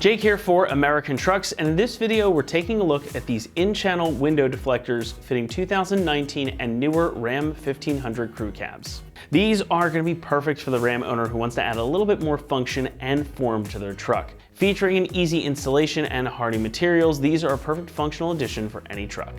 Jake here for American Trucks, and in this video we're taking a look at these in-channel window deflectors fitting 2019 and newer Ram 1500 crew cabs. These are going to be perfect for the Ram owner who wants to add a little bit more function and form to their truck. Featuring an easy installation and hardy materials, these are a perfect functional addition for any truck.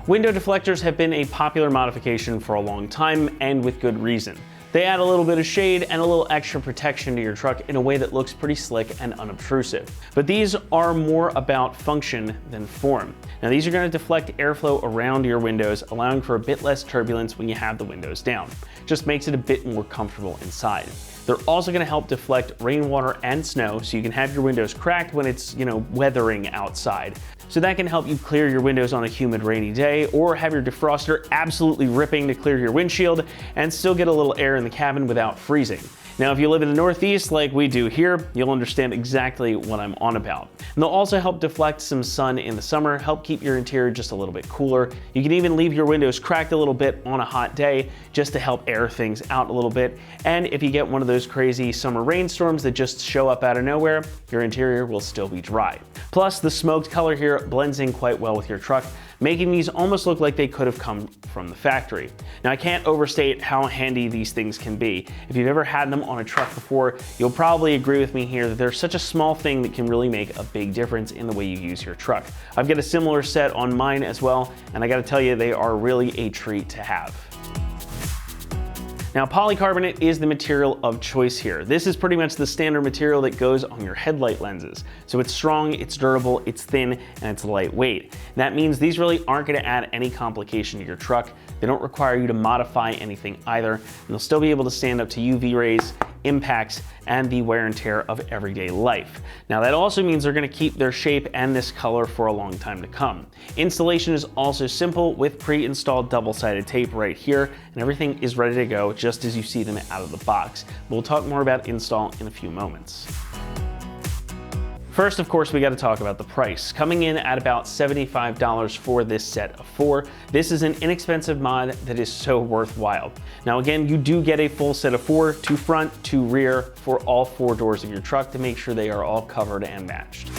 Window deflectors have been a popular modification for a long time, and with good reason. They add a little bit of shade and a little extra protection to your truck in a way that looks pretty slick and unobtrusive. But these are more about function than form. Now these are going to deflect airflow around your windows, allowing for a bit less turbulence when you have the windows down. Just makes it a bit more comfortable inside. They're also going to help deflect rainwater and snow, so you can have your windows cracked when it's, weathering outside. So that can help you clear your windows on a humid, rainy day, or have your defroster absolutely ripping to clear your windshield and still get a little air in the cabin without freezing. Now, if you live in the Northeast like we do here, you'll understand exactly what I'm on about. And they'll also help deflect some sun in the summer, help keep your interior just a little bit cooler. You can even leave your windows cracked a little bit on a hot day just to help air things out a little bit. And if you get one of those crazy summer rainstorms that just show up out of nowhere, your interior will still be dry. Plus, the smoked color here blends in quite well with your truck, making these almost look like they could have come from the factory. Now, I can't overstate how handy these things can be. If you've ever had them on a truck before, you'll probably agree with me here that they're such a small thing that can really make a big difference in the way you use your truck. I've got a similar set on mine as well, and I gotta tell you, they are really a treat to have. Now, polycarbonate is the material of choice here. This is pretty much the standard material that goes on your headlight lenses. So it's strong, it's durable, it's thin, and it's lightweight. That means these really aren't gonna add any complication to your truck. They don't require you to modify anything either, and they'll still be able to stand up to UV rays, impacts, and the wear and tear of everyday life. Now that also means they're gonna keep their shape and this color for a long time to come. Installation is also simple with pre-installed double-sided tape right here, and everything is ready to go just as you see them out of the box. We'll talk more about install in a few moments. First, of course, we got to talk about the price. Coming in at about $75 for this set of 4. This is an inexpensive mod that is so worthwhile. Now again, you do get a full set of 4, 2 front, 2 rear, for all 4 doors of your truck to make sure they are all covered and matched.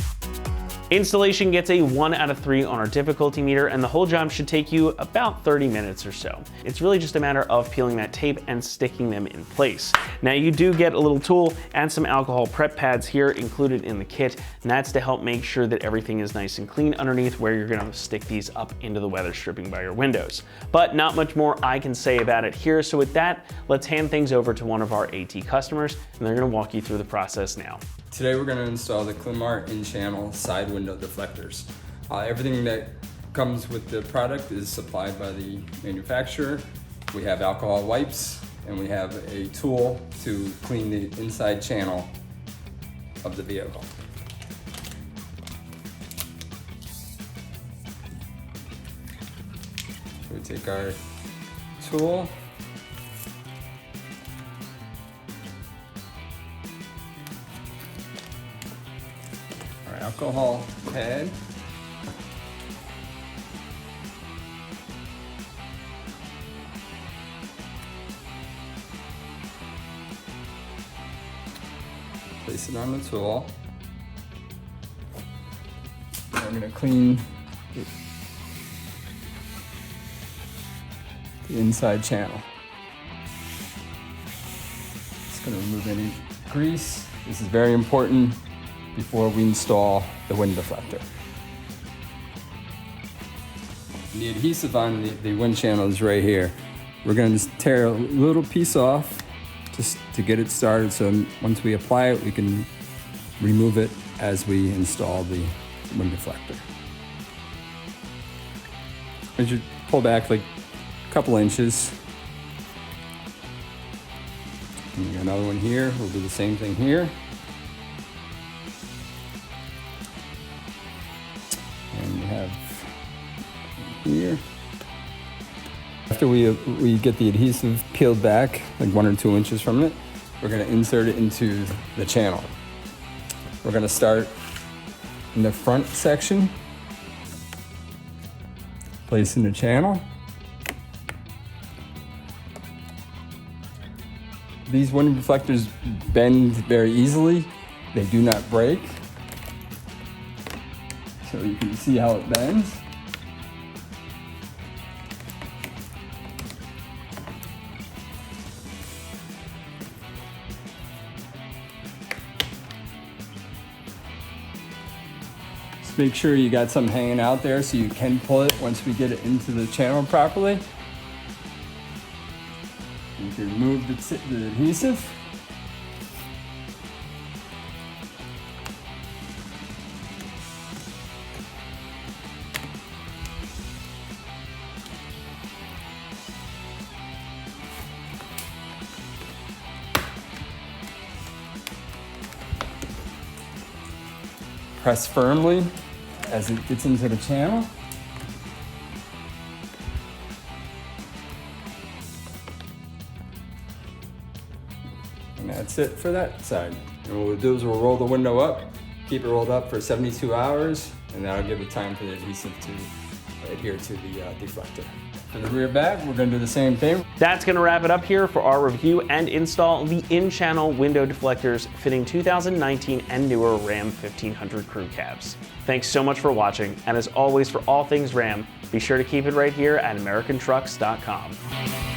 Installation gets a 1 out of 3 on our difficulty meter, and the whole job should take you about 30 minutes or so. It's really just a matter of peeling that tape and sticking them in place. Now you do get a little tool and some alcohol prep pads here included in the kit, and that's to help make sure that everything is nice and clean underneath where you're gonna stick these up into the weather stripping by your windows. But not much more I can say about it here, so with that, let's hand things over to one of our AT customers, and they're gonna walk you through the process now. Today we're going to install the Climart in-channel side window deflectors. Everything that comes with the product is supplied by the manufacturer. We have alcohol wipes, and we have a tool to clean the inside channel of the vehicle. So we take our tool, alcohol pad, place it on the tool. I'm going to clean the inside channel. Just going to remove any grease. This is very important before we install the wind deflector. The adhesive on the wind channel is right here. We're going to just tear a little piece off just to get it started, so once we apply it, we can remove it as we install the wind deflector. As you pull back like a couple inches. And we got another one here. We'll do the same thing here. Here. After we get the adhesive peeled back, like 1 or 2 inches from it, we're going to insert it into the channel. We're going to start in the front section, place in the channel. These wind deflectors bend very easily, They do not break. So you can see how it bends. Just make sure you got something hanging out there so you can pull it once we get it into the channel properly. You can remove the adhesive. Press firmly as it gets into the channel. And that's it for that side. And what we'll do is we'll roll the window up, keep it rolled up for 72 hours, and that'll give it time for the adhesive to adhere to the deflector. For the rear bag, we're going to do the same thing. That's going to wrap it up here for our review and install of the in-channel window deflectors fitting 2019 and newer Ram 1500 crew cabs. Thanks so much for watching, and as always, for all things Ram, be sure to keep it right here at AmericanTrucks.com.